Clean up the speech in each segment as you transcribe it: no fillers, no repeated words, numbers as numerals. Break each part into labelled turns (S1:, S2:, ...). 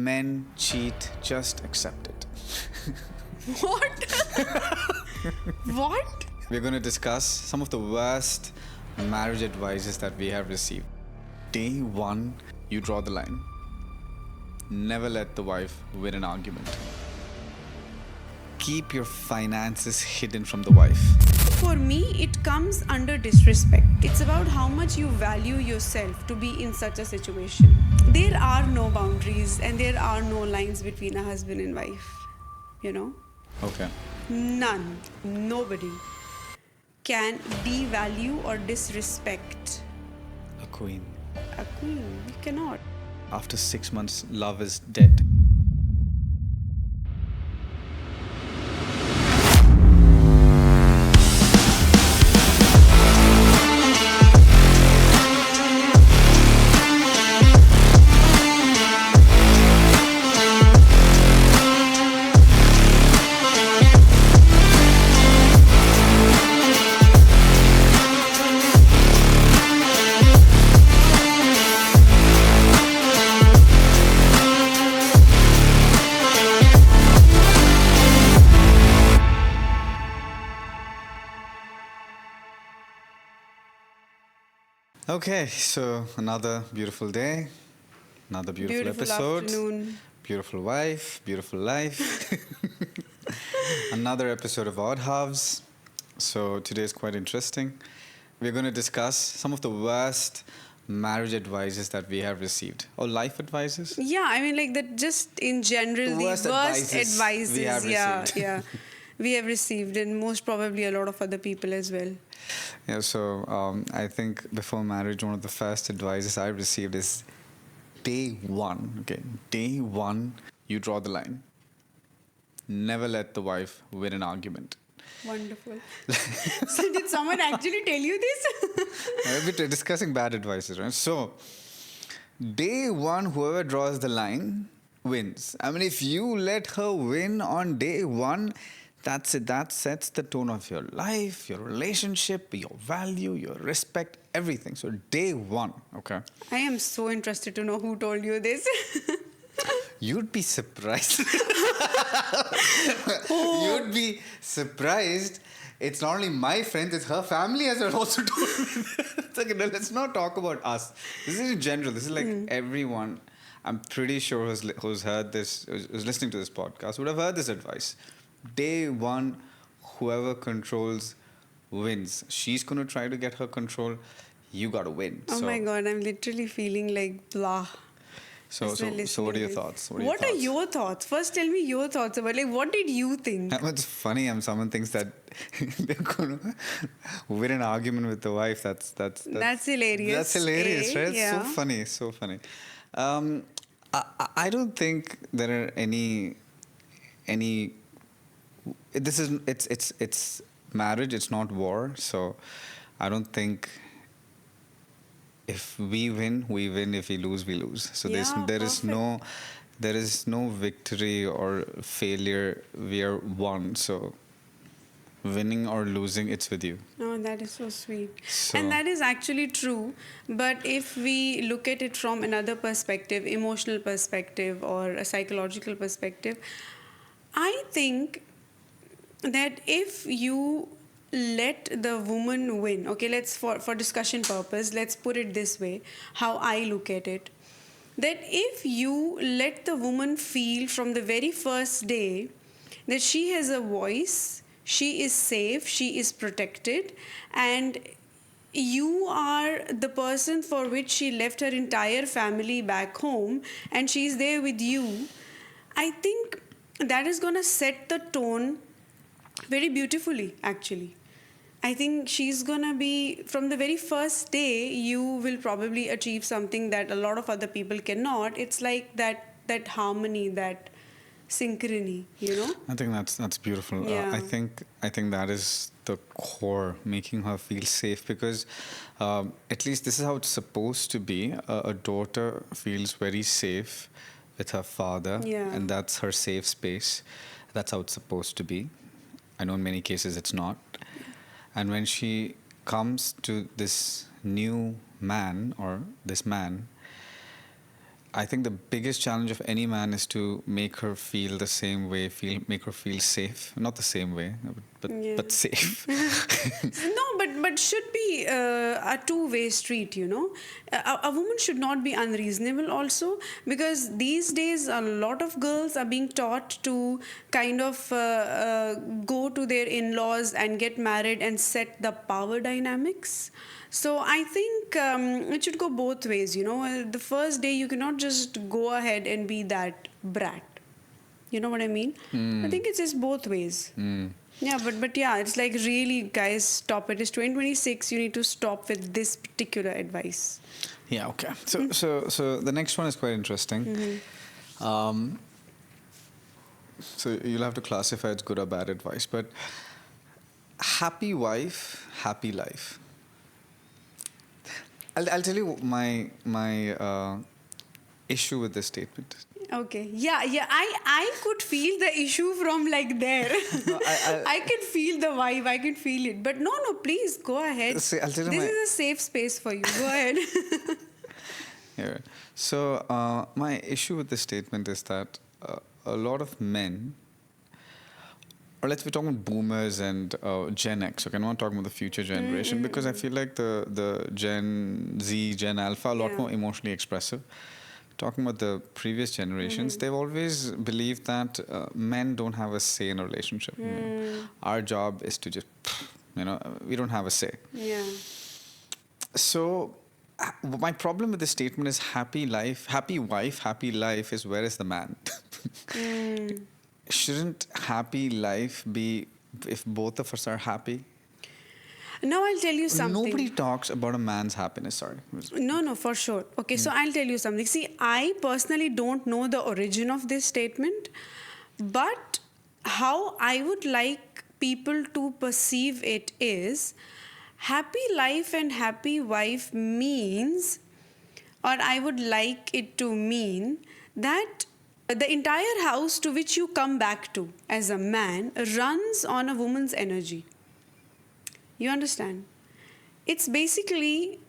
S1: men cheat, just accept it.
S2: What? What?
S1: We're going to discuss some of the worst marriage advices that we have received. Day one, you draw the line. Never let the wife win an argument. Keep your finances hidden from the wife.
S2: For me, it comes under disrespect. It's about how much you value yourself to be in such a situation. There are no boundaries and there are no lines between a husband and wife. You know?
S1: Okay.
S2: None. Nobody can devalue or disrespect
S1: A queen.
S2: a queen. You cannot.
S1: After 6 months, love is dead. Okay, so another beautiful day, another beautiful episode.
S2: Afternoon.
S1: Beautiful wife, beautiful life. Another episode of OddHalves. So today is quite interesting. We're going to discuss some of the worst marriage advices that we have received. Or life advices?
S2: Yeah, I mean, like that. Just in general,
S1: The
S2: the
S1: worst
S2: worst
S1: advices
S2: advices.
S1: we have
S2: yeah,
S1: received.
S2: yeah, we have received, and most probably a lot of other people as well.
S1: Yeah, so I think before marriage, one of the first advices I received is day one. Okay, day one, you draw the line. Never let the wife win an argument.
S2: Wonderful. So, did someone actually tell you this?
S1: We're discussing bad advices, right? So, day one, whoever draws the line wins. I mean, if you let her win on day one, that's it. That sets the tone of your life, your relationship, your value, your respect, everything. So, day one, okay?
S2: I am so interested to know who told you this.
S1: You'd be surprised. You'd be surprised. It's not only my friends, it's her family as well also told me. It's like, no, let's not talk about us. This is in general. This is like everyone. I'm pretty sure who's heard this, who's listening to this podcast, would have heard this advice. Day one, whoever controls wins. She's going to try to get her control. You got to win.
S2: Oh
S1: So-
S2: my god, I'm literally feeling like blah.
S1: So
S2: as we're
S1: what are your
S2: listening
S1: thoughts?
S2: to this. What are your thoughts? First, tell me your thoughts about, like, what did you think?
S1: It's funny. Someone thinks that they're going to win an argument with the wife. That's
S2: hilarious.
S1: That's hilarious, right?
S2: Yeah.
S1: So funny, so funny. I don't think there are any. This is it's marriage. It's not war. So I don't think. If we win, we win. If we lose, we lose. So
S2: Yeah,
S1: there is no victory or failure. We are one. So winning or losing, it's with you.
S2: Oh, that is so sweet.
S1: So-
S2: And that is actually true. But if we look at it from another perspective, emotional perspective or a psychological perspective, I think that if you let the woman win, okay, let's for discussion purpose, let's put it this way, how I look at it, that if you let the woman feel from the very first day that she has a voice, she is safe, she is protected, and you are the person for which she left her entire family back home and she's there with you, I think that is going to set the tone very beautifully, actually. I think she's gonna be, from the very first day, you will probably achieve something that a lot of other people cannot. It's like that harmony, that synchrony, you know?
S1: I think that's beautiful.
S2: Yeah.
S1: I think that is the core, making her feel safe, because at least this is how it's supposed to be. A daughter feels very safe with her father,
S2: Yeah.
S1: and that's her safe space. That's how it's supposed to be. I know in many cases it's not. And when she comes to this new man or this man, I think the biggest challenge of any man is to make her feel the same way, make her feel safe. Not the same way,
S2: Yeah.
S1: but safe.
S2: No, but should be a two-way street, you know. A woman should not be unreasonable also, because these days a lot of girls are being taught to kind of go to their in-laws and get married and set the power dynamics. So I think it should go both ways, you know. The first day you cannot just go ahead and be that brat. You know what I mean? I think it's just both ways. Yeah, but yeah, it's like, really, guys, stop it. It's 2026. You need to stop with this particular advice.
S1: Yeah. Okay. So the next one is quite interesting. So you'll have to classify it's good or bad advice, but happy wife, happy life. I'll tell you my issue with this statement.
S2: Okay. Yeah. I could feel the issue from like there.
S1: No,
S2: I can feel the vibe. I can feel it. But no, please go ahead.
S1: See, I'll tell you
S2: This is a safe space for you. Go ahead.
S1: Yeah. So my issue with this statement is that a lot of men, or let's be talking about boomers and Gen X. Okay, I'm not talking about the future generation, because I feel like the Gen Z, Gen Alpha, a lot more emotionally expressive. Talking about the previous generations, they've always believed that men don't have a say in a relationship. You know, our job is to just, we don't have a say.
S2: Yeah.
S1: So my problem with this statement is happy life, happy wife, happy life is, where is the man? Shouldn't happy life be if both of us are happy?
S2: Now I'll tell you something.
S1: Nobody talks about a man's happiness, sorry.
S2: No, for sure. Okay, so I'll tell you something. See, I personally don't know the origin of this statement, but how I would like people to perceive it is, happy life and happy wife means, or I would like it to mean, that the entire house to which you come back to as a man runs on a woman's energy. You understand? It's basically,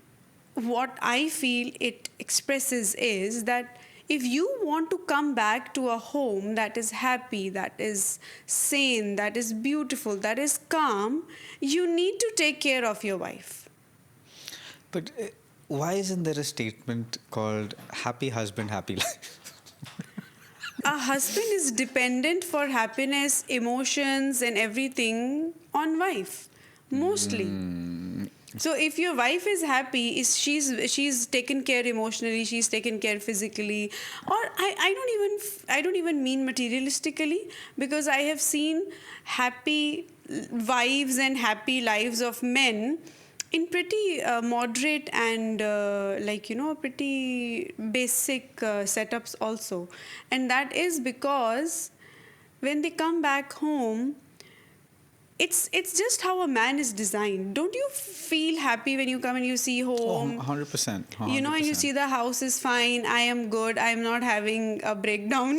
S2: what I feel it expresses is that if you want to come back to a home that is happy, that is sane, that is beautiful, that is calm, you need to take care of your wife.
S1: But why isn't there a statement called happy husband, happy life?
S2: A husband is dependent for happiness, emotions and everything on wife. Mostly. So if your wife is happy, she's taken care emotionally, she's taken care physically, or I don't even mean materialistically, because I have seen happy wives and happy lives of men in pretty moderate and pretty basic setups also, and that is because when they come back home, it's just how a man is designed. Don't you feel happy when you come and you see home?
S1: 100%.
S2: You know, and you see the house is fine, I am good, I'm not having a breakdown.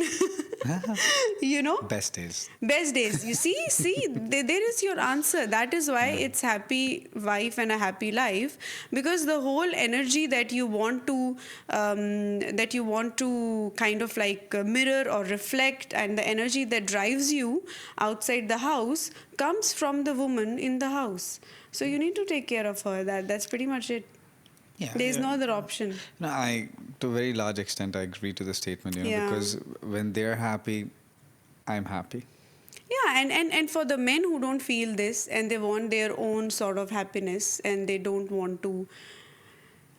S2: You know?
S1: Best days.
S2: You see, there is your answer. That is why it's happy wife and a happy life, because the whole energy that you want to kind of like mirror or reflect, and the energy that drives you outside the house comes from the woman in the house. So you need to take care of her. That's pretty much it.
S1: Yeah,
S2: There's no other option.
S1: No, to a very large extent, I agree to the statement, because when they're happy, I'm happy.
S2: Yeah, and for the men who don't feel this and they want their own sort of happiness and they don't want to,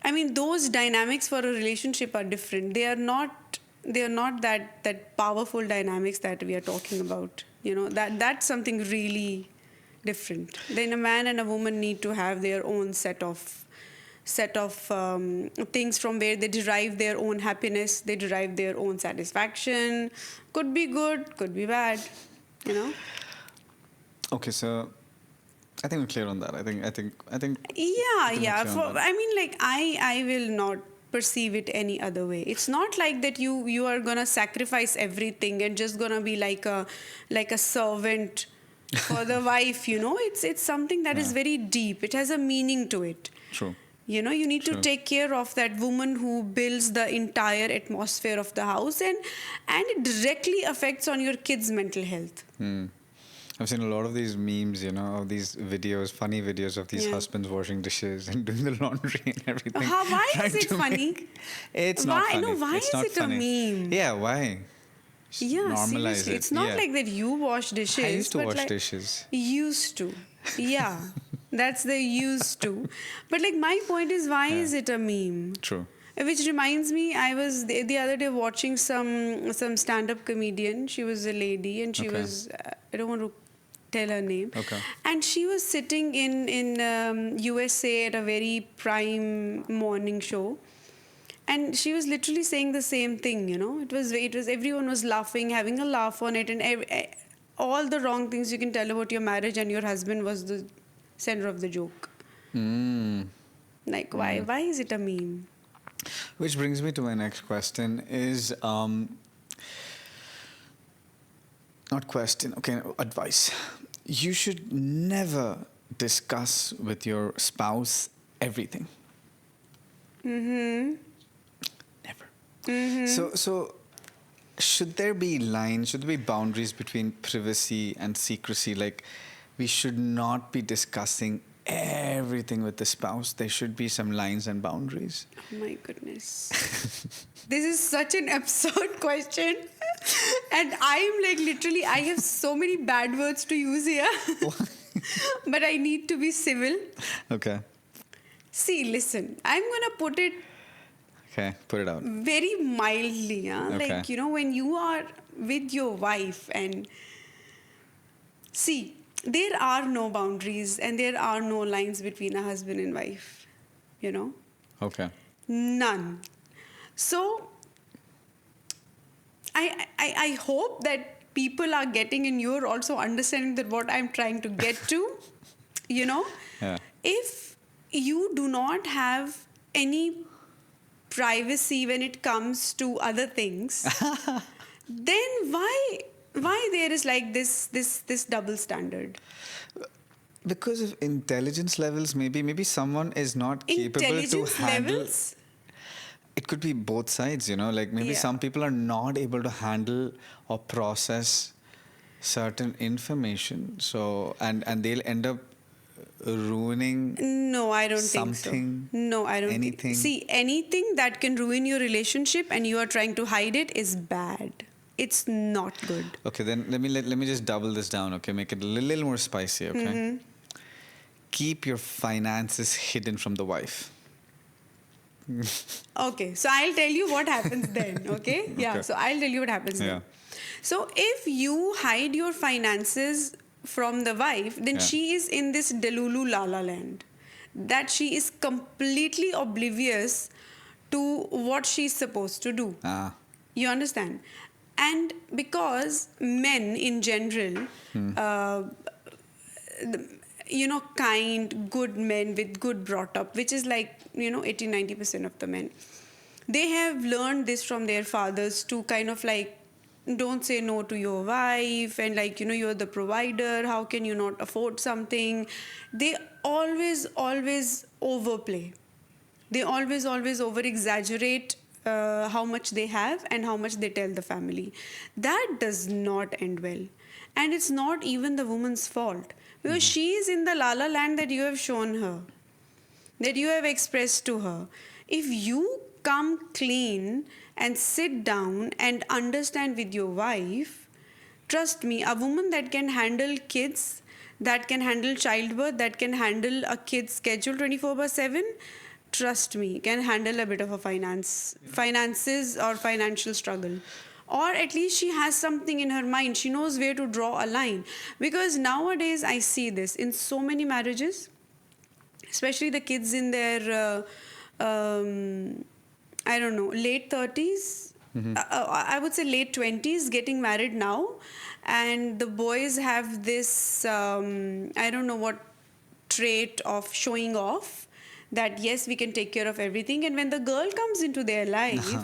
S2: I mean, those dynamics for a relationship are different. They are not that powerful dynamics that we are talking about. You know, that's something really different. Then a man and a woman need to have their own set of things from where they derive their own happiness, they derive their own satisfaction. Could be good, could be bad, you know.
S1: Okay, so I think we're clear on that. I think.
S2: Yeah. I mean, like, I will not perceive it any other way. It's not like that you are gonna sacrifice everything and just gonna be like a servant for the wife. You know, it's something that is very deep. It has a meaning to it.
S1: True.
S2: You know, you need to
S1: True.
S2: take care of that woman who builds the entire atmosphere of the house, and it directly affects on your kids' mental health.
S1: I've seen a lot of these memes, of these videos, funny videos of these
S2: Yeah.
S1: husbands washing dishes and doing the laundry and everything.
S2: Why is
S1: trying
S2: it
S1: to
S2: funny?
S1: make- It's not
S2: Why?
S1: funny.
S2: No, why
S1: it's
S2: is
S1: not
S2: it a
S1: funny.
S2: meme?
S1: Yeah, why? Just
S2: Yeah,
S1: normalize
S2: seriously.
S1: it.
S2: It's not
S1: Yeah.
S2: like that you wash dishes.
S1: I used to
S2: but
S1: wash
S2: like,
S1: dishes.
S2: Used to. Yeah. That's the used to. But like my point is, why
S1: Yeah.
S2: is it a meme?
S1: True.
S2: Which reminds me, I was the other day watching some stand-up comedian. She was a lady, and she
S1: Okay.
S2: was I don't want to tell her name.
S1: Okay.
S2: And she was sitting in USA at a very prime morning show, and she was literally saying the same thing. It was everyone was laughing, having a laugh on it, and all the wrong things you can tell about your marriage and your husband was the center of the joke. Like why is it a meme?
S1: Which brings me to my next question is not question, okay, advice. You should never discuss with your spouse everything. Never. So should there be lines, should there be boundaries between privacy and secrecy? Like, we should not be discussing everything with the spouse. There should be some lines and boundaries.
S2: Oh my goodness. This is such an absurd question. And I'm like literally, I have so many bad words to use here. But I need to be civil.
S1: Okay.
S2: See, listen, I'm going to put it
S1: Okay, put it out.
S2: very mildly.
S1: Okay.
S2: Like, when you are with your wife and see, there are no boundaries and there are no lines between a husband and wife.
S1: Okay.
S2: None. So, I hope that people are getting and you're also understanding that what I'm trying to get to,
S1: Yeah.
S2: if you do not have any privacy when it comes to other things, then why there is like this double standard?
S1: Because of intelligence levels, maybe someone is not capable to
S2: Intelligence
S1: handle.
S2: levels?
S1: It could be both sides, like maybe
S2: Yeah.
S1: some people are not able to handle or process certain information. So and they'll end up ruining
S2: No, I don't think
S1: something.
S2: so. No, I don't
S1: anything.
S2: think. See, anything that can ruin your relationship and you are trying to hide it is bad. It's not good.
S1: Okay, then let me just double this down. Okay, make it a little more spicy. Okay,
S2: Mm-hmm.
S1: keep your finances hidden from the wife.
S2: Okay, so I'll tell you what happens then, okay? Yeah,
S1: Okay.
S2: so I'll tell you what happens
S1: Yeah.
S2: then. So if you hide your finances from the wife, then
S1: Yeah.
S2: she is in this delulu lala land. That she is completely oblivious to what she's supposed to do.
S1: Ah,
S2: You understand? And because men in general, kind, good men with good brought up, which is like, 80-90% of the men, they have learned this from their fathers to kind of like, don't say no to your wife, and like, you're the provider, how can you not afford something? They always overplay. They always over exaggerate how much they have and how much they tell the family. That does not end well. And it's not even the woman's fault. Because she is in the la-la land that you have shown her, that you have expressed to her. If you come clean and sit down and understand with your wife, trust me, a woman that can handle kids, that can handle childbirth, that can handle a kid's schedule 24/7, trust me, can handle a bit of a finances or financial struggle. Or at least she has something in her mind. She knows where to draw a line. Because nowadays I see this in so many marriages, especially the kids in their, late 30s. I would say late 20s, getting married now. And the boys have this, trait of showing off that, yes, we can take care of everything. And when the girl comes into their life,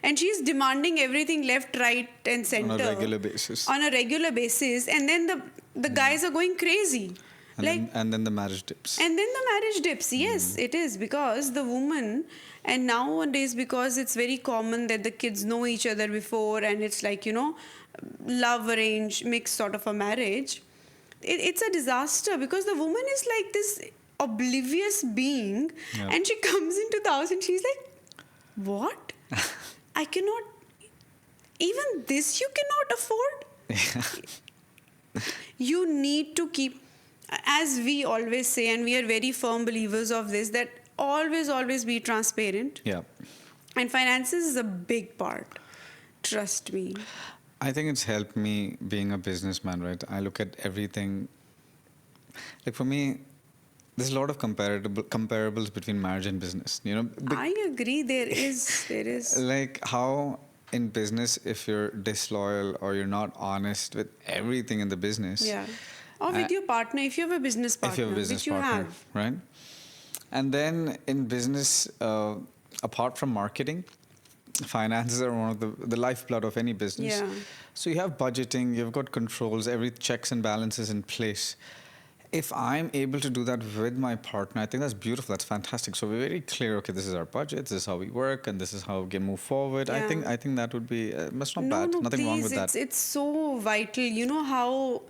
S2: and she's demanding everything left, right, and center
S1: on a regular basis.
S2: On a regular basis, and then the guys are going crazy.
S1: And then the marriage dips.
S2: And then the marriage dips. Yes, it is, because the woman, and nowadays, because it's very common that the kids know each other before, and it's like, love arrange mixed sort of a marriage. It's a disaster, because the woman is like this oblivious being,
S1: Yeah.
S2: and she comes into the house and she's like, what? I cannot, even this you cannot afford? You need to keep, as we always say, and we are very firm believers of this, that always be transparent.
S1: Yeah.
S2: And finances is a big part. Trust me.
S1: I think it's helped me being a businessman, right? I look at everything. Like for me, there's a lot of comparables between marriage and business.
S2: I agree. There is.
S1: Like how in business, if you're disloyal or you're not honest with everything in the business.
S2: Yeah. Or with your partner, if you have a business partner,
S1: If you have a business
S2: which you
S1: partner,
S2: have.
S1: right? And then in business, apart from marketing, finances are one of the lifeblood of any business.
S2: Yeah.
S1: So you have budgeting, you've got controls, every checks and balances in place. If I'm able to do that with my partner, I think that's beautiful. That's fantastic. So we're very clear. Okay, this is our budget. This is how we work, and this is how we can move forward.
S2: Yeah.
S1: I think that would be that's not
S2: No,
S1: bad.
S2: no,
S1: Nothing
S2: please,
S1: wrong with that.
S2: it's so vital. You know how,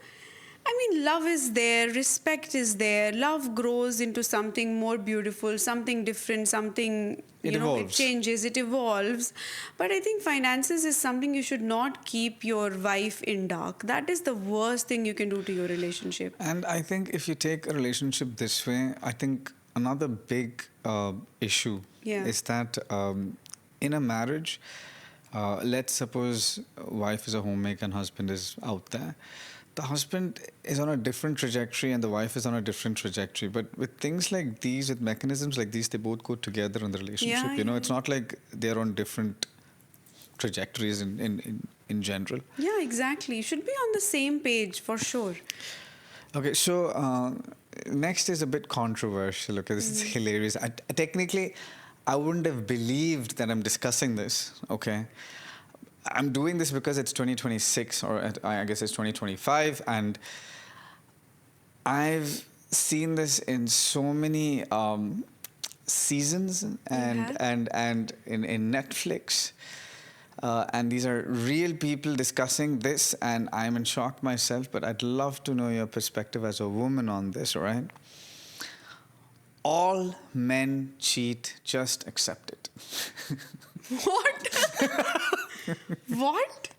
S2: love is there, respect is there, love grows into something more beautiful, something different, something,
S1: It
S2: it
S1: evolves.
S2: changes, it evolves. But I think finances is something you should not keep your wife in dark. That is the worst thing you can do to your relationship.
S1: And I think if you take a relationship this way, I think another big issue is that in a marriage, let's suppose wife is a homemaker and husband is out there. The husband is on a different trajectory and the wife is on a different trajectory. But with things like these, with mechanisms like these, they both go together in the relationship.
S2: Yeah,
S1: It's not like they're on different trajectories in general.
S2: Yeah, exactly. You should be on the same page for sure.
S1: Okay, so next is a bit controversial. Okay, this is hilarious. Technically, I wouldn't have believed that I'm discussing this. Okay, I'm doing this because it's 2026, or I guess it's 2025, and I've seen this in so many seasons and in Netflix. And these are real people discussing this, and I'm in shock myself, but I'd love to know your perspective as a woman on this, all right? All men cheat, just accept it.
S2: What? What?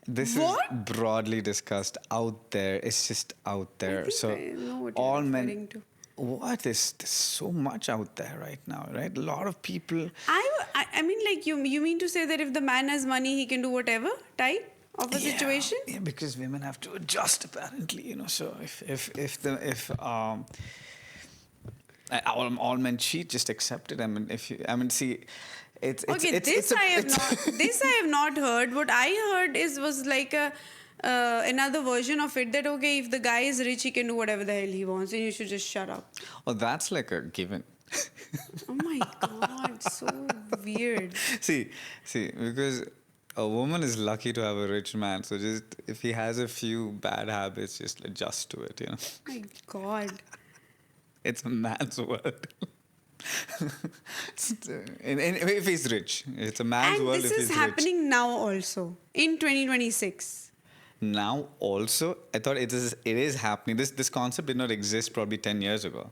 S1: This is broadly discussed out there. It's just out there.
S2: I think
S1: So
S2: I know what
S1: all
S2: you're
S1: men.
S2: referring to.
S1: What is there's so much out there right now, right? A lot of people.
S2: I mean, like you mean to say that if the man has money, he can do whatever type of a situation?
S1: Yeah, because women have to adjust apparently, So if all men cheat, just accept it. See, it's
S2: Okay,
S1: it's
S2: this I have not heard. What I heard was like a another version of it, that okay, if the guy is rich, he can do whatever the hell he wants, and you should just shut up.
S1: Oh, that's like a given.
S2: Oh my God, so weird.
S1: See, because a woman is lucky to have a rich man. So just if he has a few bad habits, just adjust to it.
S2: Oh my God.
S1: It's a man's world. If he's rich, it's a man's
S2: And
S1: world.
S2: this
S1: if
S2: is
S1: he's
S2: happening now also in 2026.
S1: rich. Now also, I thought it is happening. This concept did not exist probably 10 years ago,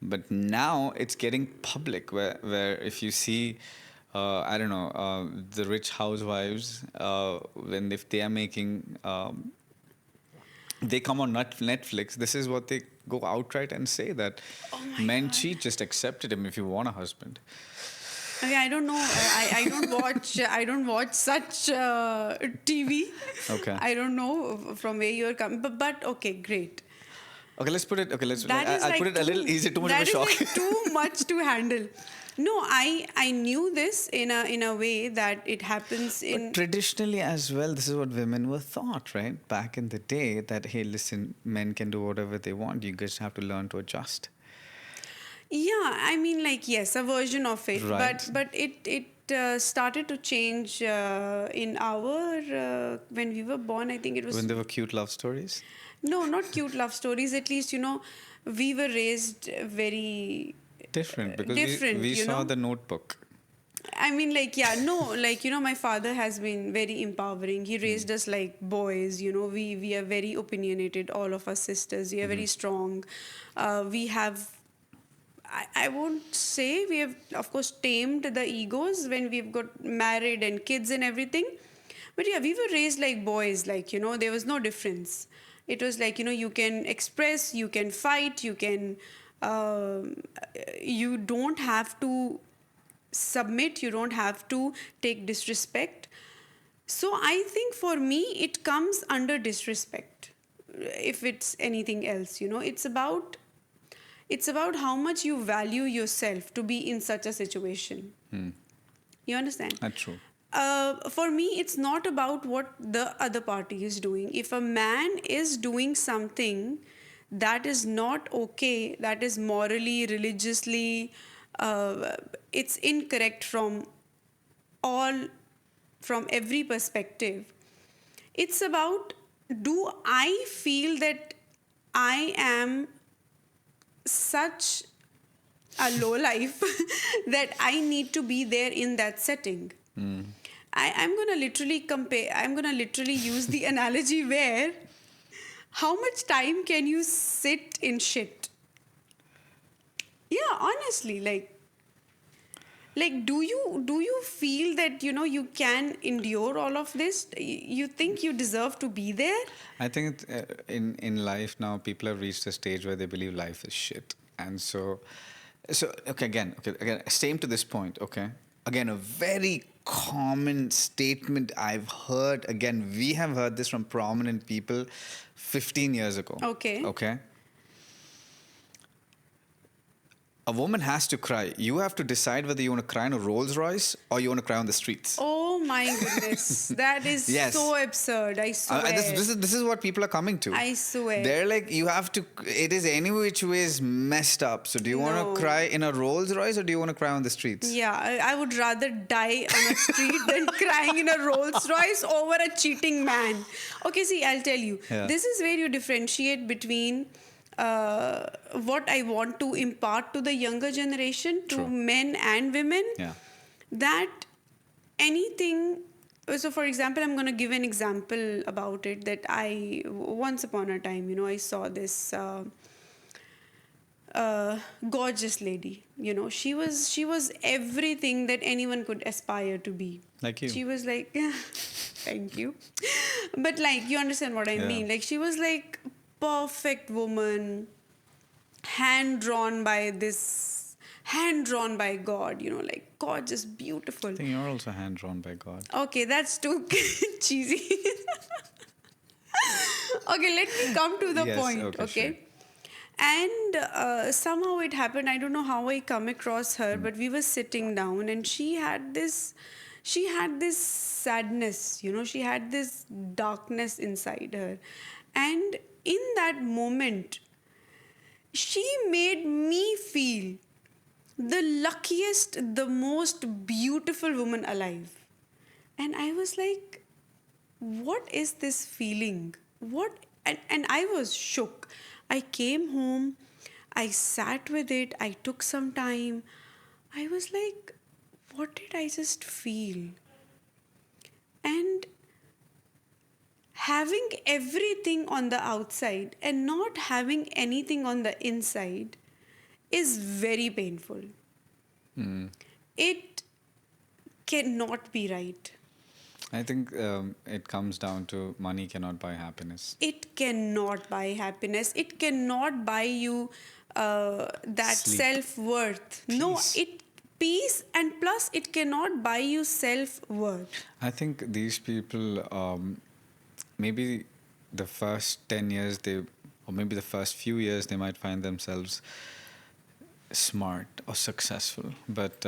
S1: but now it's getting public. Where if you see, I don't know, the rich housewives, if they are making. They come on Netflix. This is what they go outright and say, that men cheat, just accept it if you want a husband.
S2: Okay, I don't know. I don't watch. I don't watch such TV.
S1: Okay.
S2: I don't know from where you're coming, but okay, great.
S1: Okay, let's put it. Okay,
S2: That is
S1: I'll
S2: like
S1: put it a little easy. Too much of a
S2: that is
S1: shock.
S2: like too much to handle. No, I knew this in a way that it happens in.
S1: But traditionally as well, this is what women were thought, right? Back in the day, that hey, listen, men can do whatever they want. You guys have to learn to adjust.
S2: Yeah, I mean, like, yes, a version of it,
S1: Right.
S2: but it started to change in our when we were born. I think it was
S1: When there were cute love stories?
S2: no, not cute love stories. At least we were raised very
S1: Different, because
S2: different.
S1: we saw the Notebook.
S2: I mean, like, yeah, no, like, my father has been very empowering. He raised us like boys, we are very opinionated, all of us sisters. We are very strong. We have, I won't say we have, of course, tamed the egos when we've got married and kids and everything. But yeah, we were raised like boys, like, there was no difference. It was like, you can express, you can fight, um you don't have to submit, you don't have to take disrespect. So I think for me it comes under disrespect, if it's anything else. It's about how much you value yourself to be in such a situation. You understand?
S1: That's true.
S2: For me, it's not about what the other party is doing. If a man is doing something that is not okay, that is morally, religiously, it's incorrect from every perspective. It's about, do I feel that I am such a low life that I need to be there in that setting? I'm going to literally compare, I'm going to literally use the analogy where how much time can you sit in shit? Yeah, honestly, like do you feel that you can endure all of this? You think you deserve to be there?
S1: I think in life now, people have reached a stage where they believe life is shit. And so again, same to this point, okay? Again, a very common statement I've heard, again, we have heard this from prominent people 15 years ago. Okay? A woman has to cry. You have to decide whether you want to cry in a Rolls Royce or you want to cry on the streets.
S2: Oh my goodness. That is
S1: Yes.
S2: so absurd. I swear.
S1: This is what people are coming to.
S2: I swear.
S1: They're like, you have to, it is any which way is messed up. So do you want to cry in a Rolls Royce or do you want to cry on the streets?
S2: Yeah, I would rather die on a street than crying in a Rolls Royce over a cheating man. Okay, see, I'll tell you.
S1: Yeah.
S2: This is where you differentiate between what I want to impart to the younger generation, to
S1: True.
S2: men and women.
S1: Yeah.
S2: That anything. So, for example, I'm going to give an example about it. That once upon a time, I saw this gorgeous lady. She was everything that anyone could aspire to be.
S1: Like you.
S2: She was like, thank you. But like, you understand what I mean? Like, she was like perfect woman, hand drawn by God, like gorgeous, beautiful.
S1: I think you're also hand drawn by God.
S2: Okay, that's too cheesy. Okay, let me come to the point. Okay.
S1: Sure.
S2: And somehow it happened. I don't know how I come across her, but we were sitting down, and she had this sadness. She had this darkness inside her, and in that moment, she made me feel the luckiest, the most beautiful woman alive. And I was like, what is this feeling? And I was shook. I came home, I sat with it, I took some time. I was like, what did I just feel? And having everything on the outside and not having anything on the inside is very painful. It cannot be right.
S1: I think it comes down to money cannot buy happiness.
S2: It cannot buy happiness. It cannot buy you that self-worth. No, peace, and plus it cannot buy you self-worth.
S1: I think these people, maybe the first 10 years, or maybe the first few years, they might find themselves smart or successful. But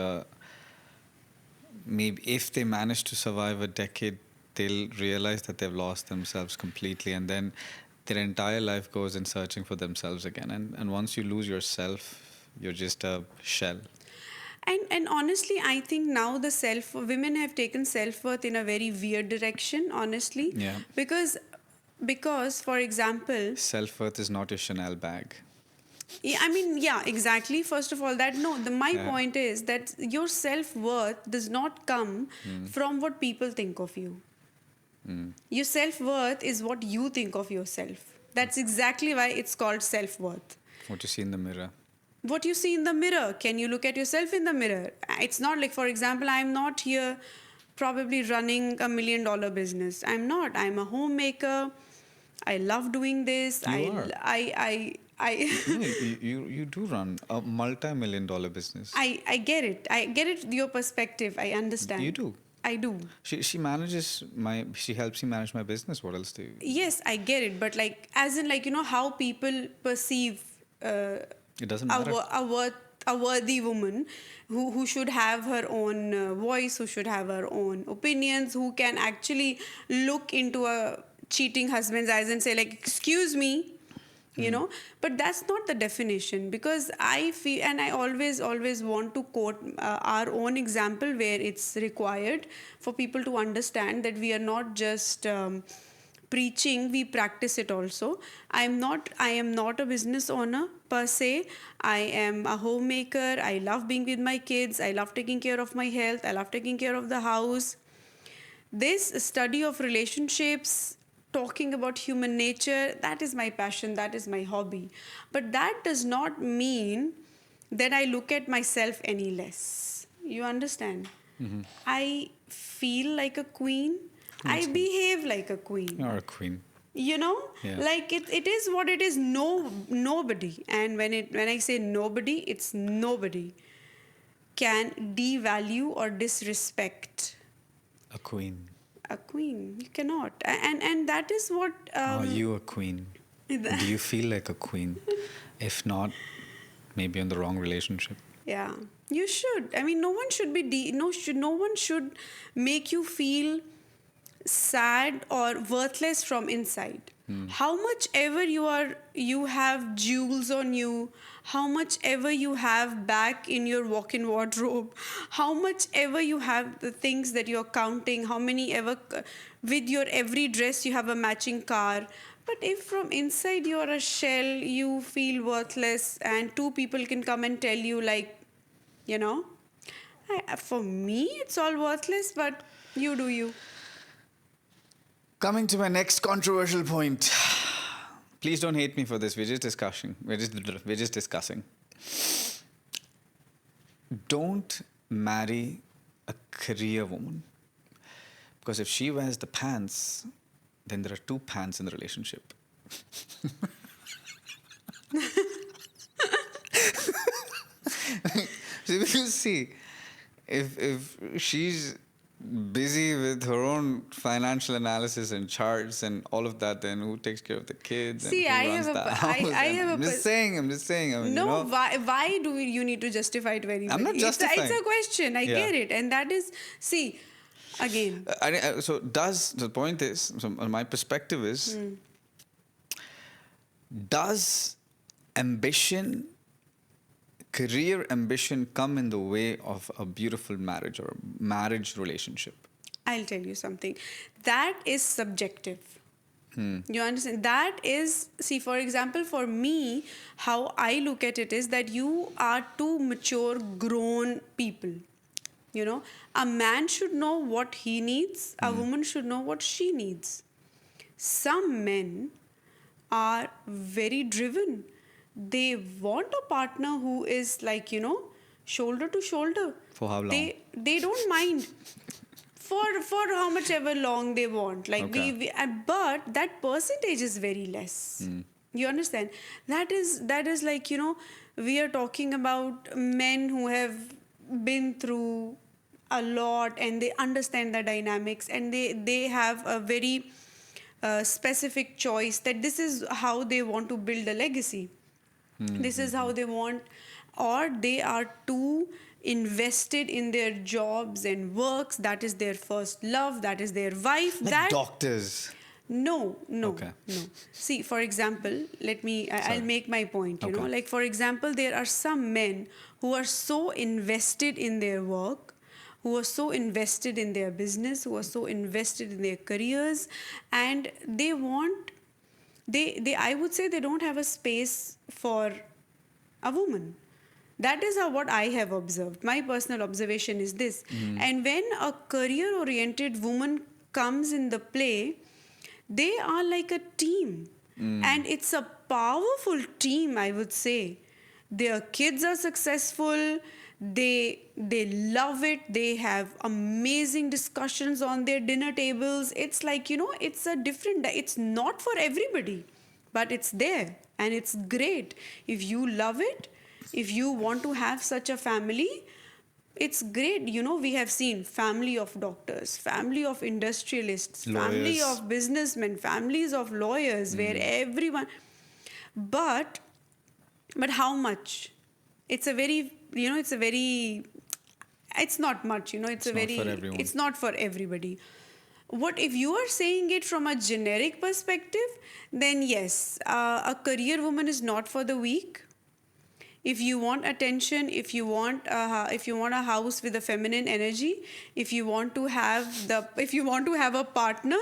S1: maybe if they manage to survive a decade, they'll realize that they've lost themselves completely, and then their entire life goes in searching for themselves again. And once you lose yourself, you're just a shell.
S2: And honestly, I think now women have taken self-worth in a very weird direction, honestly.
S1: Yeah.
S2: Because for example,
S1: Self-worth is not your Chanel bag.
S2: yeah, I mean, yeah, exactly. First of all, my
S1: Yeah.
S2: point is that your self-worth does not come from what people think of you. Your self-worth is what you think of yourself. That's exactly why it's called self-worth.
S1: What you see in the mirror.
S2: What you see in the mirror, can you look at yourself in the mirror? It's not like, for example, I'm not here probably running $1 million business. I'm a homemaker. I love doing this.
S1: You are.
S2: I
S1: No, you do run a multi-million-dollar business.
S2: I get it. I get it, your perspective. I understand.
S1: You do.
S2: I do.
S1: She helps me manage my business. What else do you?
S2: Yes, I get it. But like, as in, like, how people perceive
S1: It doesn't
S2: a,
S1: matter.
S2: wo- a, worth, a worthy woman who should have her own voice, who should have her own opinions, who can actually look into a cheating husband's eyes and say, like, excuse me, but that's not the definition. Because I feel, and I always want to quote our own example where it's required for people to understand that we are not just preaching, we practice it also. I am not a business owner per se. I am a homemaker. I love being with my kids. I love taking care of my health. I love taking care of the house. This study of relationships, talking about human nature, that is my passion, that is my hobby. But that does not mean that I look at myself any less. You understand? I feel like a queen. I behave like a queen.
S1: You're a queen.
S2: Yeah.
S1: Yeah.
S2: It is what it is. Nobody, and when I say nobody, it's nobody can devalue or disrespect
S1: A queen.
S2: a queen. You cannot. And that is what
S1: Are you a queen? Do you feel like a queen? If not, maybe in the wrong relationship.
S2: yeah, you should. I mean, no one should be no one should make you feel sad or worthless from inside. How much ever you have jewels on you, how much ever you have back in your walk-in wardrobe, how much ever you have the things that you're counting, how many ever with your every dress you have a matching car. But if from inside you're a shell, you feel worthless, and two people can come and tell you, like, for me it's all worthless, but you do you.
S1: Coming to my next controversial point. Please don't hate me for this. We're just discussing. We're just discussing. Don't marry a career woman. Because if she wears the pants, then there are two pants in the relationship. See, if she's busy with her own financial analysis and charts and all of that, then who takes care of the kids?
S2: See,
S1: and
S2: I
S1: who runs
S2: have
S1: the
S2: a-
S1: house?
S2: I
S1: And
S2: have a
S1: I'm just saying. I mean,
S2: No, why do you need to justify it very
S1: I'm
S2: well?
S1: not justifying.
S2: It's a question. I
S1: Yeah.
S2: get it. And that is, see, again.
S1: So the point is, so my perspective is, does career ambition come in the way of a beautiful marriage or a marriage relationship?
S2: I'll tell you something. That is subjective. You understand? That is, see, for example, for me, how I look at it is that you are two mature, grown people. A man should know what he needs, a woman should know what she needs. Some men are very driven. They want a partner who is like, shoulder to shoulder.
S1: For how long?
S2: They don't mind for how much ever long they want. Like
S1: Okay.
S2: but that percentage is very less. You understand? That is like, we are talking about men who have been through a lot and they understand the dynamics, and they have a very specific choice that this is how they want to build a legacy. This is how they want, or they are too invested in their jobs and works. That is their first love. That is their wife.
S1: Like doctors.
S2: No.
S1: Okay.
S2: No. See, for example, I'll make my point,
S1: Okay.
S2: Like, for example, there are some men who are so invested in their work, who are so invested in their business, who are so invested in their careers, and they want, they I would say they don't have a space for a woman. That is how what I have observed. My personal observation is this. And when a career oriented woman comes in the play, they are like a team. And it's a powerful team, I would say. Their kids are successful, they love it, they have amazing discussions on their dinner tables. It's like, it's a different, it's not for everybody, but it's there and it's great. If you love it, if you want to have such a family, it's great. We have seen family of doctors, family of industrialists, family
S1: Lawyers.
S2: of businessmen, families of lawyers, where everyone. But how much? It's a very, it's not much, it's a
S1: not
S2: very,
S1: for everyone.
S2: it's not for everybody. What if you are saying it from a generic perspective? Then yes, a career woman is not for the weak. If you want attention, if you want a house with a feminine energy, if you want to have a partner,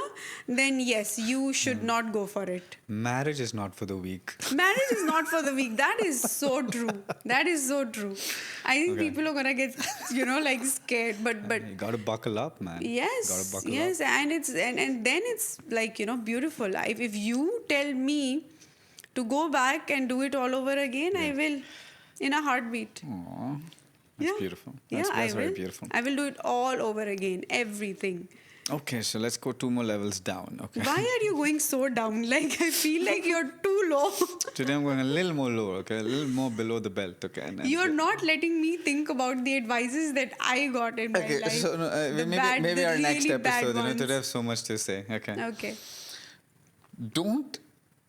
S2: then yes, you should not go for it.
S1: Marriage is not for the weak.
S2: Marriage is not for the weak. That is so true. That is so true. I think people are gonna get like scared, but
S1: You gotta buckle up, man.
S2: yes,
S1: Gotta buckle
S2: yes,
S1: up.
S2: and then it's like beautiful. If you tell me to go back and do it all over again, I will, in a heartbeat.
S1: Aww. That's beautiful. That's
S2: I
S1: very
S2: will.
S1: beautiful.
S2: I will do it all over again, everything.
S1: Okay, so let's go 2 more levels down. Okay.
S2: Why are you going so down? Like, I feel like you're too low.
S1: Today I'm going a little more lower, okay? A little more below the belt, okay? And then-
S2: You're not letting me think about the advices that I got in my
S1: Okay,
S2: life.
S1: so no,
S2: The
S1: maybe
S2: the
S1: our next
S2: really bad
S1: episode,
S2: ones.
S1: today I have so much to say, okay?
S2: Okay.
S1: Don't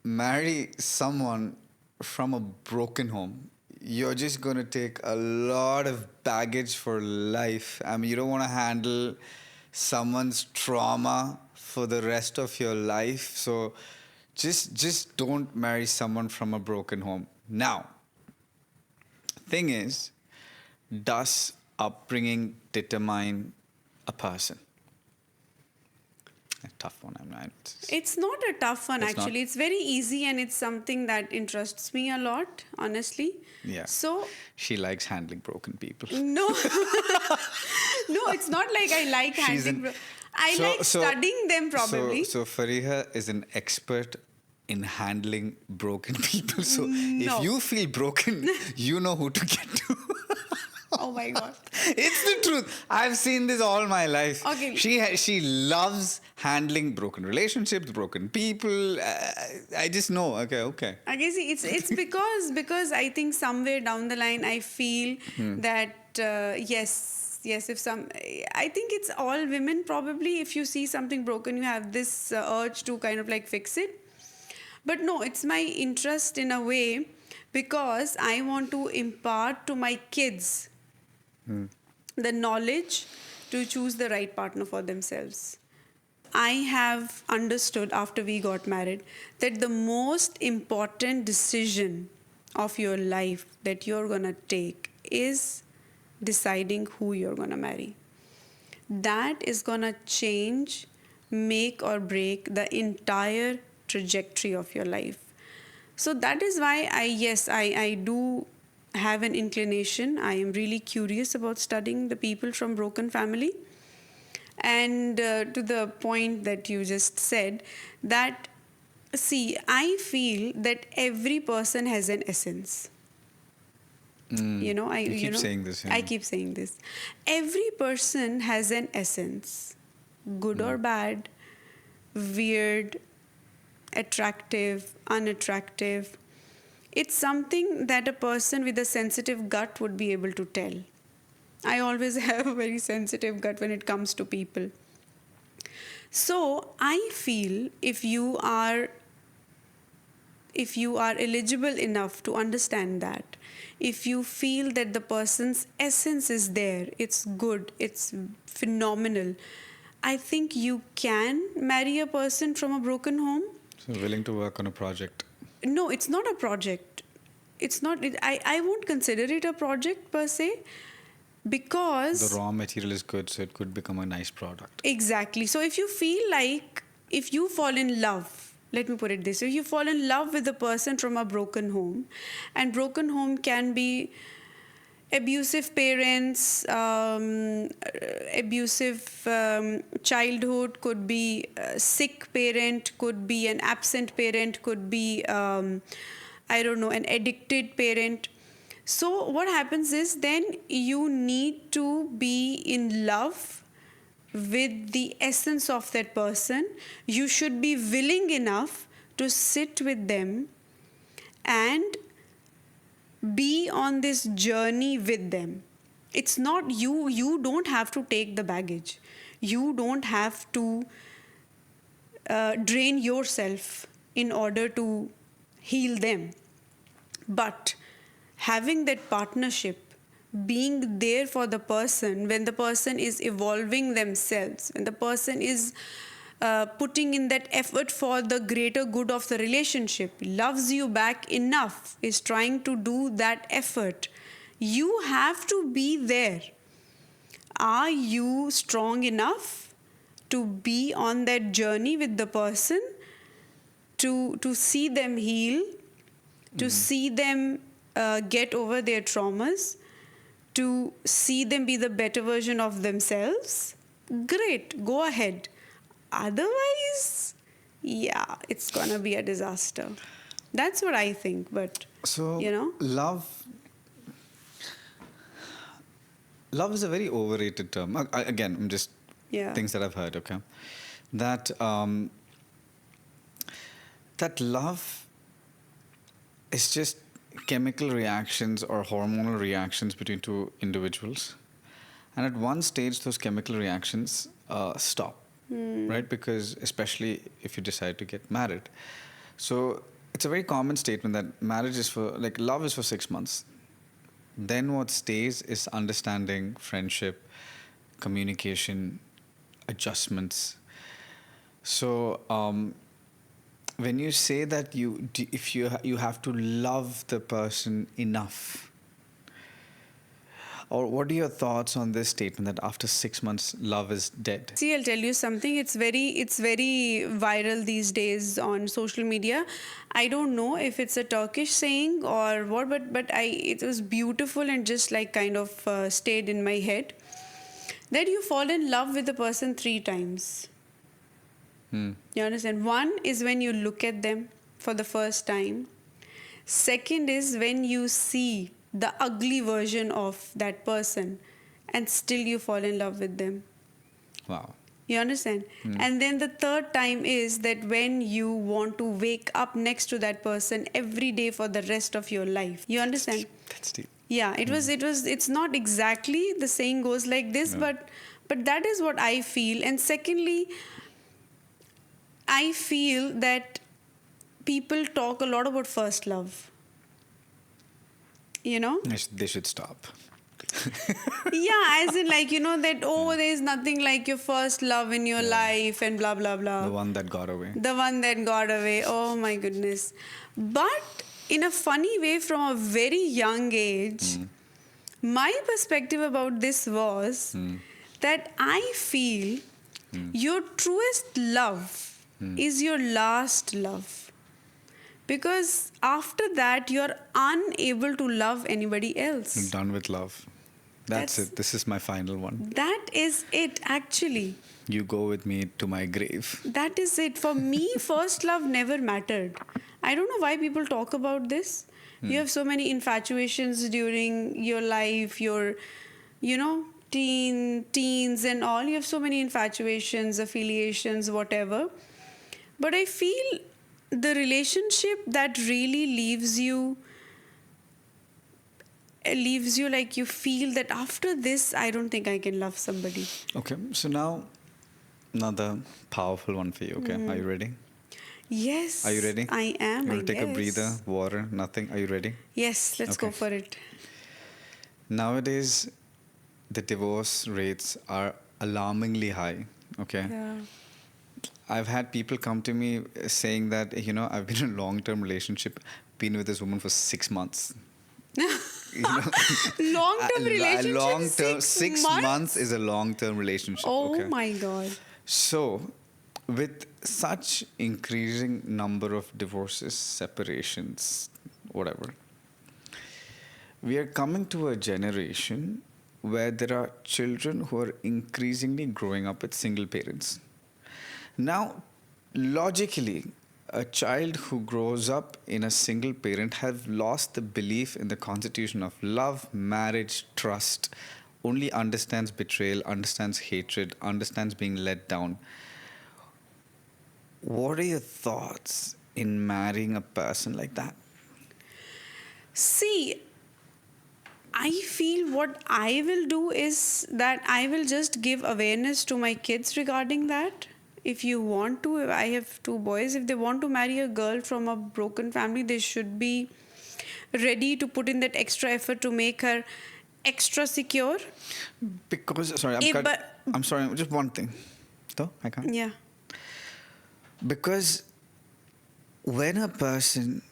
S1: marry someone from a broken home. You're just going to take a lot of baggage for life. I mean, you don't want to handle someone's trauma for the rest of your life. So just don't marry someone from a broken home. Now, thing is, does upbringing determine a person? A tough one, I know.
S2: It's not a tough one,
S1: It's not?
S2: actually. It's very easy, and it's something that interests me a lot, honestly.
S1: Yeah.
S2: So,
S1: She likes handling broken people.
S2: no. No, it's not like I like
S1: She's
S2: handling.
S1: an-
S2: I like studying them, probably.
S1: So Fariha is an expert in handling broken people. So
S2: No.
S1: if you feel broken, you know who to get to.
S2: Oh my God.
S1: It's the truth. I've seen this all my life.
S2: Okay.
S1: She loves handling broken relationships, broken people. I just know. Okay.
S2: Okay, see, it's because I think somewhere down the line I feel that yes, if I think it's all women probably. If you see something broken, you have this urge to kind of like fix it. But no, it's my interest in a way, because I want to impart to my kids the knowledge to choose the right partner for themselves. I have understood after we got married that the most important decision of your life that you're going to take is deciding who you're going to marry. That is going to change, make or break the entire trajectory of your life. So that is why I do have an inclination. I am really curious about studying the people from broken family. And to the point that you just said, that, see, I feel that every person has an essence.
S1: You keep saying this. Yeah.
S2: I keep saying this. Every person has an essence, good or bad, weird, attractive, unattractive. It's something that a person with a sensitive gut would be able to tell. I always have a very sensitive gut when it comes to people. So I feel if you are eligible enough to understand that, if you feel that the person's essence is there, it's good, it's phenomenal, I think you can marry a person from a broken home.
S1: So willing to work on a project.
S2: No, it's not a project. it's not. I won't consider it a project per se, because
S1: The raw material is good, so it could become a nice product.
S2: exactly. So if you feel like, if you fall in love, let me put it this way, if you fall in love with a person from a broken home, and broken home can be abusive parents, abusive childhood, could be a sick parent, could be an absent parent, could be, I don't know, an addicted parent. So what happens is, then you need to be in love with the essence of that person. You should be willing enough to sit with them and be on this journey with them. It's not you don't have to take the baggage. You don't have to drain yourself in order to heal them. But having that partnership, being there for the person when the person is evolving themselves, when the person is putting in that effort for the greater good of the relationship, loves you back enough, is trying to do that effort, you have to be there. Are you strong enough to be on that journey with the person, to see them heal, to see them get over their traumas, to see them be the better version of themselves? Great, go ahead. Otherwise, yeah, it's gonna be a disaster. That's what I think. But
S1: So,
S2: you know,
S1: love is a very overrated term. Again, I'm just
S2: yeah,
S1: things that I've heard. Okay, that that love is just chemical reactions or hormonal reactions between two individuals, and at one stage, those chemical reactions stop, right? Because especially if you decide to get married, so it's a very common statement that marriage is for, like, love is for 6 months. Then what stays is understanding, friendship, communication, adjustments. So when you say that if you have to love the person enough, or what are your thoughts on this statement that after 6 months love is dead?
S2: see, I'll tell you something. It's very viral these days on social media. I don't know if it's a Turkish saying or what, but it was beautiful and just like kind of stayed in my head. That you fall in love with the person 3 times. You understand? One is when you look at them for the first time. Second is when you see the ugly version of that person and still you fall in love with them.
S1: Wow.
S2: You understand? And then the third time is that when you want to wake up next to that person every day for the rest of your life. You understand?
S1: That's deep.
S2: Yeah, it's not exactly the saying goes like this,
S1: No.
S2: but that is what I feel. And secondly, I feel that people talk a lot about first love. You know?
S1: They should stop.
S2: Yeah, as in like, that, oh, there is nothing like your first love in your life and blah, blah, blah.
S1: The one that got away.
S2: The one that got away. Oh my goodness. But in a funny way, from a very young age, my perspective about this was that I feel your truest love is your last love. Because after that, you're unable to love anybody else.
S1: I'm done with love. That's it. This is my final one.
S2: That is it, actually.
S1: You go with me to my grave.
S2: That is it. For me, first love never mattered. I don't know why people talk about this. You have so many infatuations during your life, your, teens and all. You have so many infatuations, affiliations, whatever. But I feel the relationship that really leaves you like you feel that after this, I don't think I can love somebody.
S1: Okay, so now another powerful one for you. Okay, are you ready?
S2: Yes.
S1: Are you ready?
S2: I am.
S1: You want to take a breather, water, nothing? Are you ready?
S2: Yes, let's go
S1: Okay.
S2: for it.
S1: Nowadays, the divorce rates are alarmingly high. Okay.
S2: Yeah.
S1: I've had people come to me saying that, I've been in a long-term relationship. been with this woman for 6 months. You know,
S2: Long-term relationship.
S1: long term,
S2: 6
S1: 6 months is a long-term relationship.
S2: Oh
S1: Okay.
S2: my God.
S1: So, with such increasing number of divorces, separations, whatever, we are coming to a generation where there are children who are increasingly growing up with single parents. Now, logically, a child who grows up in a single parent have lost the belief in the constitution of love, marriage, trust, only understands betrayal, understands hatred, understands being let down. What are your thoughts in marrying a person like that?
S2: See, I feel what I will do is that I will just give awareness to my kids regarding that. If you want to, I have 2 boys. If they want to marry a girl from a broken family, they should be ready to put in that extra effort to make her extra secure.
S1: Because, sorry, I'm sorry, just one thing. Though, I can't.
S2: Yeah.
S1: Because when a person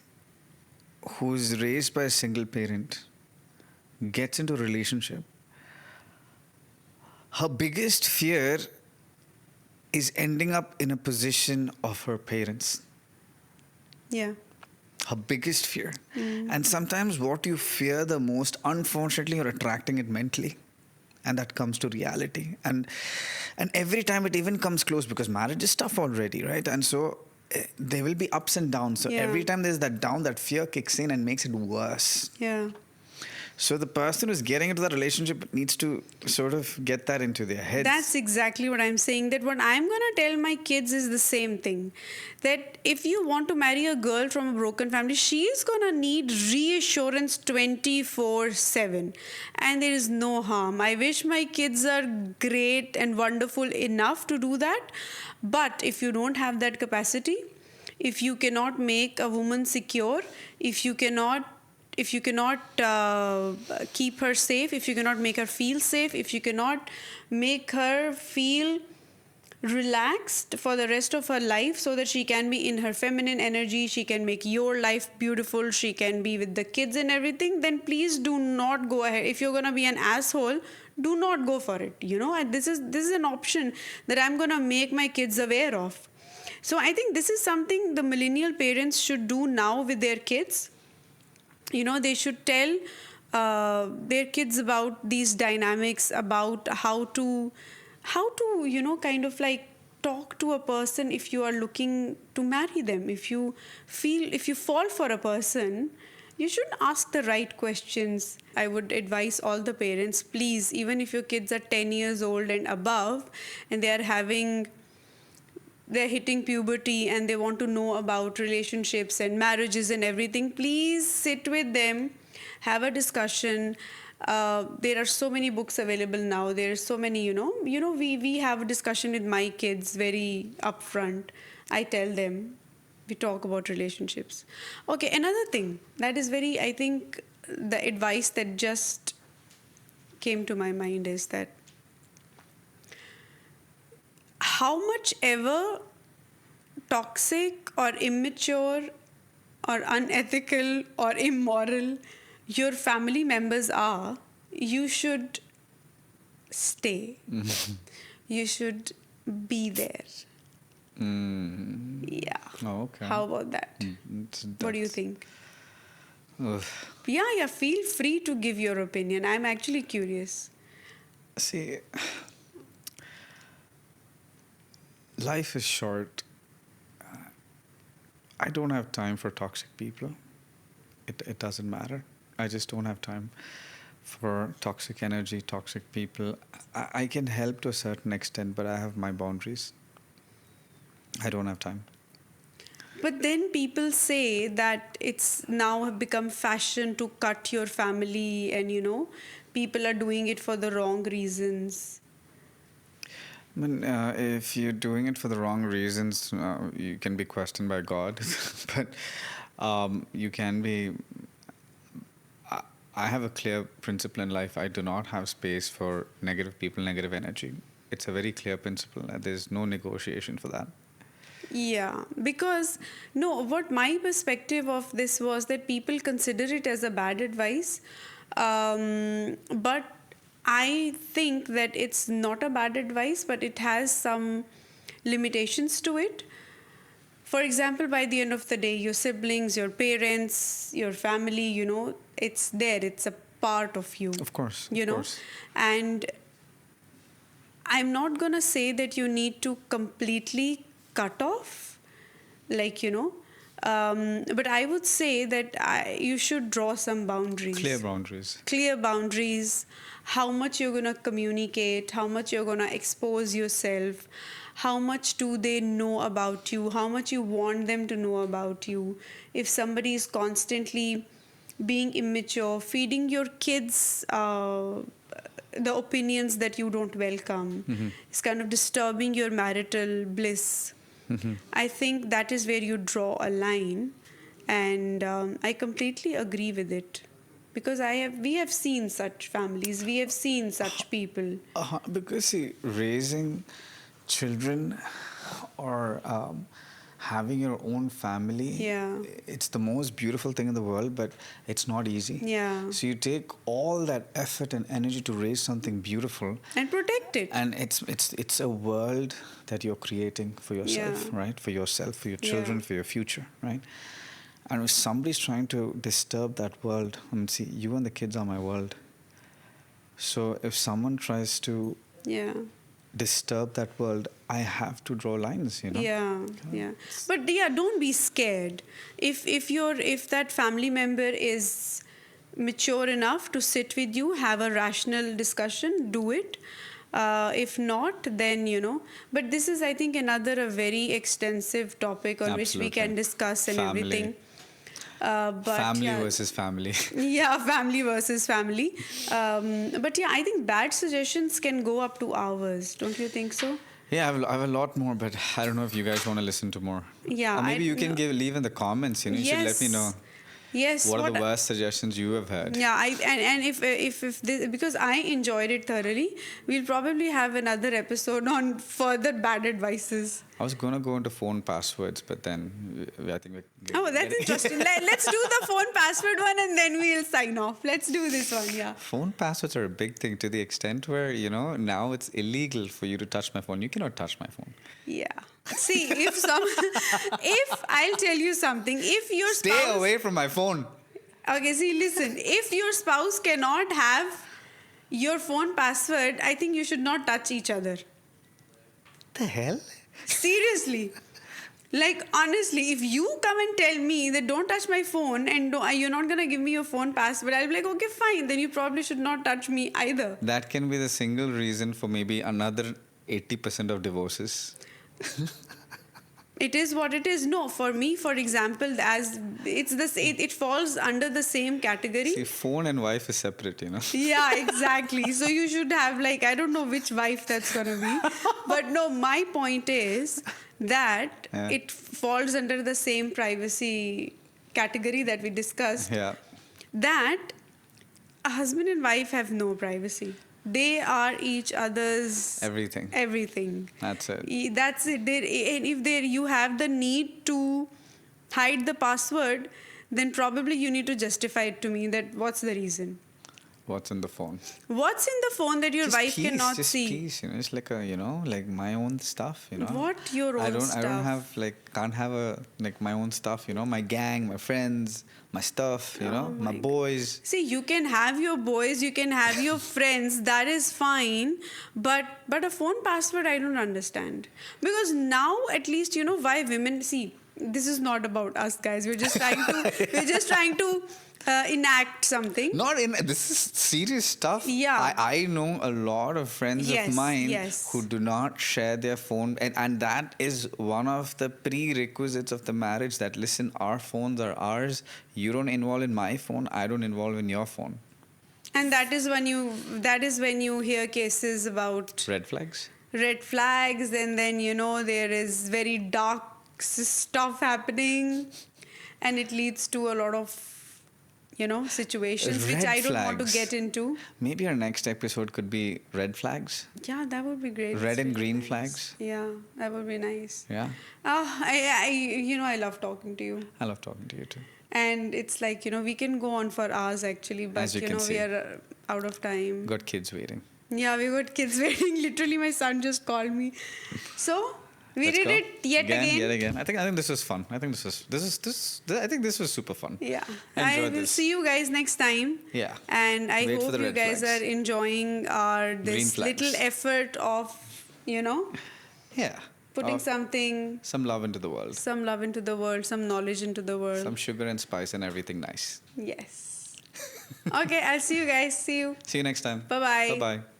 S1: who's raised by a single parent gets into a relationship, her biggest fear is ending up in a position of her parents.
S2: Yeah.
S1: Her biggest fear. And sometimes what you fear the most, unfortunately, you're attracting it mentally. And that comes to reality. And every time it even comes close, because marriage is tough already, right? And so there will be ups and downs. So every time there's that down, that fear kicks in and makes it worse.
S2: Yeah.
S1: So the person who's getting into that relationship needs to sort of get that into their heads.
S2: That's exactly what I'm saying. That what I'm going to tell my kids is the same thing. That if you want to marry a girl from a broken family, she is going to need reassurance 24/7. And there is no harm. I wish my kids are great and wonderful enough to do that. But if you don't have that capacity, if you cannot make a woman secure, if you cannot keep her safe, if you cannot make her feel safe, if you cannot make her feel relaxed for the rest of her life so that she can be in her feminine energy, she can make your life beautiful, she can be with the kids and everything, then please do not go ahead. If you're going to be an asshole, do not go for it. You know, and this is an option that I'm going to make my kids aware of. So I think this is something the millennial parents should do now with their kids. You know, they should tell their kids about these dynamics, about how to you know, kind of like talk to a person if you are looking to marry them. If you fall for a person, you should ask the right questions. I would advise all the parents, please, even if your kids are 10 years old and above and they're hitting puberty and they want to know about relationships and marriages and everything, please sit with them, have a discussion. There are so many books available now. There are so many, we have a discussion with my kids very upfront. I tell them, we talk about relationships. Okay, another thing that is very, I think the advice that just came to my mind is that how much ever toxic or immature or unethical or immoral your family members are, you should stay. You should be there. Yeah.
S1: Oh, okay.
S2: How about that? What do you think?
S1: Ugh.
S2: Yeah, feel free to give your opinion. I'm actually curious.
S1: See, life is short. I don't have time for toxic people. It doesn't matter. I just don't have time for toxic energy, toxic people. I can help to a certain extent, but I have my boundaries. I don't have time.
S2: But then people say that it's now become fashion to cut your family and, people are doing it for the wrong reasons.
S1: I mean, if you're doing it for the wrong reasons, you can be questioned by God. But you can be... I have a clear principle in life. I do not have space for negative people, negative energy. It's a very clear principle. There's no negotiation for that.
S2: Yeah, because no, what my perspective of this was that people consider it as a bad advice, but I think that it's not a bad advice, but it has some limitations to it. For example, by the end of the day, your siblings, your parents, your family, it's there, it's a part of you,
S1: Of course,
S2: you
S1: of
S2: know,
S1: course.
S2: and I'm not gonna say that you need to completely cut off, like, but I would say that you should draw some boundaries.
S1: Clear boundaries.
S2: Clear boundaries, how much you're gonna communicate, how much you're gonna expose yourself, how much do they know about you, how much you want them to know about you. If somebody is constantly being immature, feeding your kids the opinions that you don't welcome, it's kind of disturbing your marital bliss. I think that is where you draw a line, and I completely agree with it, because we have seen such families, we have seen such people.
S1: Because see, raising children or having your own family,
S2: Yeah.
S1: it's the most beautiful thing in the world, but it's not easy.
S2: Yeah.
S1: So you take all that effort and energy to raise something beautiful,
S2: And protect it.
S1: and it's a world that you're creating for yourself,
S2: Yeah.
S1: right? For yourself, for your
S2: Yeah.
S1: children, for your future, right? And if somebody's trying to disturb that world, I mean, see, you and the kids are my world. So if someone tries to
S2: Yeah.
S1: disturb that world, I have to draw lines,
S2: Yeah, yeah. But yeah, don't be scared. If that family member is mature enough to sit with you, have a rational discussion, do it. If not, then But this is, I think, another a very extensive topic on which we
S1: Absolutely.
S2: can discuss and
S1: Family.
S2: everything. But
S1: Family
S2: yeah,
S1: versus family.
S2: yeah, family versus family. But yeah, I think bad suggestions can go up to hours. Don't you think so?
S1: Yeah, I have a lot more, but I don't know if you guys want to listen to more.
S2: Yeah,
S1: Or maybe you can
S2: no.
S1: leave in the comments. You should let me know.
S2: Yes.
S1: What are the worst suggestions you have had?
S2: Yeah, and if this, because I enjoyed it thoroughly, we'll probably have another episode on further bad advices.
S1: I was gonna go into phone passwords, but then I think
S2: Oh, that's interesting. Let's do the phone password one, and then we'll sign off. Let's do this one. Yeah.
S1: phone passwords are a big thing to the extent where now it's illegal for you to touch my phone. You cannot touch my phone.
S2: Yeah. See, if I'll tell you something, if your
S1: Stay
S2: spouse,
S1: away from my phone.
S2: okay, see, listen, if your spouse cannot have your phone password, I think you should not touch each other.
S1: The hell?
S2: Seriously. Like, honestly, if you come and tell me that don't touch my phone and you're not going to give me your phone password, I'll be like, okay, fine. Then you probably should not touch me either.
S1: That can be the single reason for maybe another 80% of divorces.
S2: It is what it is. No, for me, for example, as it falls under the same category.
S1: See, phone and wife is separate,
S2: Yeah, exactly. So you should have, like, I don't know which wife that's going to be. But no, my point is that it falls under the same privacy category that we discussed.
S1: Yeah.
S2: That a husband and wife have no privacy. They are each other's
S1: Everything.
S2: everything.
S1: That's it.
S2: That's it. And if you have the need to hide the password, then probably you need to justify it to me that what's the reason.
S1: What's in the phone?
S2: What's in the phone that your wife cannot
S1: just
S2: see?
S1: Peace, it's like like my own stuff,
S2: What your own stuff?
S1: I don't have can't have my own stuff, my gang, my friends, my stuff, my boys.
S2: See, you can have your boys, you can have your friends, that is fine. But a phone password, I don't understand. Because now, at least, why women... See, this is not about us, guys. We're just trying to enact something.
S1: This is serious stuff.
S2: Yeah.
S1: I know a lot of friends of mine who do not share their phone, and that is one of the prerequisites of the marriage. That listen, our phones are ours. You don't involve in my phone. I don't involve in your phone.
S2: And that is when you hear cases about
S1: Red flags.
S2: And then there is very dark stuff happening, and it leads to a lot of situations which
S1: Red
S2: I don't want to
S1: flags.
S2: get into.
S1: Maybe our next episode could be red flags.
S2: Yeah, that would be great.
S1: Red
S2: It's
S1: and
S2: really
S1: green
S2: nice.
S1: flags.
S2: Yeah, that would be nice.
S1: Yeah.
S2: I love talking to you.
S1: I love talking to you too.
S2: And it's like, we can go on for hours actually, but
S1: As you can
S2: we
S1: see.
S2: are out of time.
S1: Got kids waiting.
S2: Yeah, we got kids waiting. Literally, my son just called me. So, we
S1: Let's
S2: did
S1: go.
S2: it yet again.
S1: I think this was fun. I think this was super fun.
S2: Yeah.
S1: I
S2: I
S1: enjoyed
S2: will
S1: this.
S2: see you guys next time.
S1: Yeah.
S2: And I
S1: Wait for
S2: hope
S1: the
S2: you
S1: red
S2: guys
S1: flags.
S2: are enjoying our
S1: Green
S2: this
S1: flags.
S2: little effort of,
S1: Yeah.
S2: putting
S1: Of
S2: some
S1: love into the world.
S2: love into the world, some knowledge into the world.
S1: Some sugar and spice and everything nice.
S2: Yes. Okay, I'll see you guys. See you.
S1: See you next time.
S2: Bye-bye.
S1: Bye-bye.